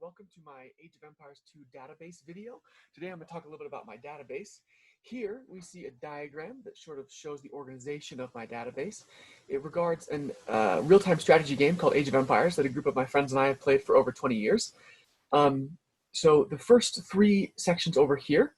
welcome to my Age of Empires 2 database video. Today I'm going to talk a little bit about my database. Here we see a diagram that sort of shows the organization of my database. It regards a real-time strategy game called Age of Empires that a group of my friends and I have played for over 20 years. So the first three sections over here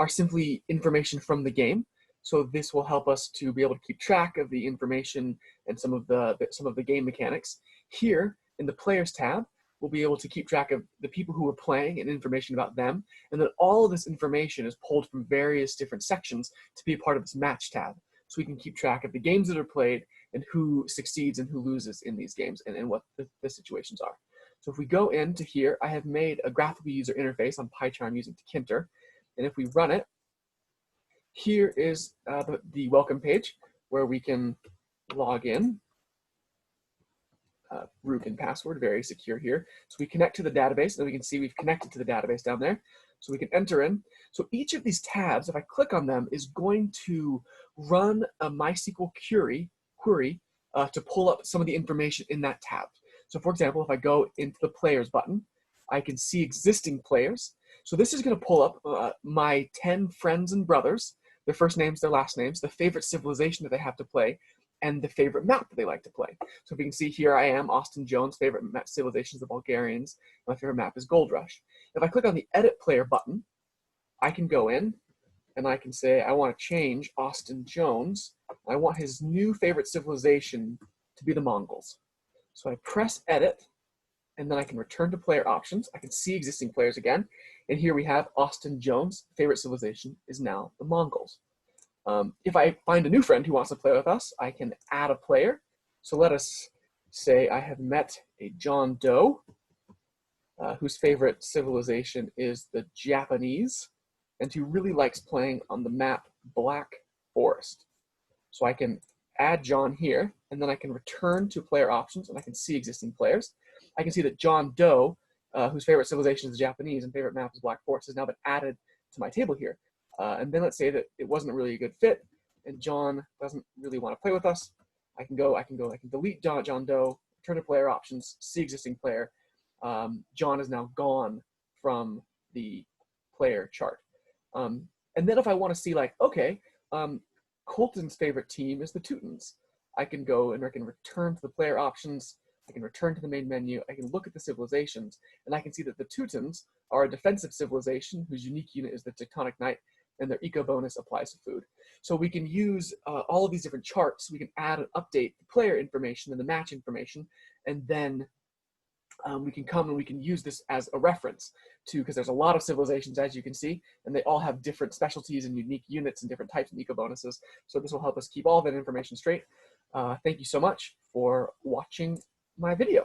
are simply information from the game. So this will help us to be able to keep track of the information and some of the game mechanics. Here in the Players tab, we'll be able to keep track of the people who are playing and information about them, and then all of this information is pulled from various different sections to be a part of this Match tab. So we can keep track of the games that are played and who succeeds and who loses in these games and what the situations are. So if we go into here, I have made a graphical user interface on PyCharm using Tkinter, and if we run it, here is the welcome page where we can log in. Root and password, very secure here. So we connect to the database, and we can see we've connected to the database down there. So we can enter in. So each of these tabs, if I click on them, is going to run a MySQL query to pull up some of the information in that tab. So for example, if I go into the players button, I can see existing players. So this is going to pull up my 10 friends and brothers, their first names, their last names, the favorite civilization that they have to play, and the favorite map that they like to play. So if you can see here, I am Austin Jones, favorite civilization is the Bulgarians, my favorite map is Gold Rush. If I click on the Edit Player button, I can go in and I can say I want to change Austin Jones. I want his new favorite civilization to be the Mongols. So I press Edit, and then I can return to player options. I can see existing players again, and here we have Austin Jones' favorite civilization is now the Mongols. If I find a new friend who wants to play with us, I can add a player. So let us say I have met a John Doe, whose favorite civilization is the Japanese, and who really likes playing on the map Black Forest. So I can add John here, and then I can return to player options, and I can see existing players. I can see that John Doe, whose favorite civilization is the Japanese and favorite map is Black Forest, has now been added to my table here. And then let's say that it wasn't really a good fit, and John doesn't really want to play with us. I can delete John Doe, return to player options, see existing player. John is now gone from the player chart. And then if I want to see, like, okay, Colton's favorite team is the Teutons, I can go and I can return to the player options. I can return to the main menu. I can look at the civilizations, and I can see that the Teutons are a defensive civilization whose unique unit is the Tectonic Knight, and their eco bonus applies to food. So we can use all of these different charts. We can add and update the player information and the match information, and then we can come and we can use this as a reference to, because there's a lot of civilizations, as you can see, and they all have different specialties and unique units and different types of eco bonuses. So this will help us keep all of that information straight. Thank you so much for watching my video.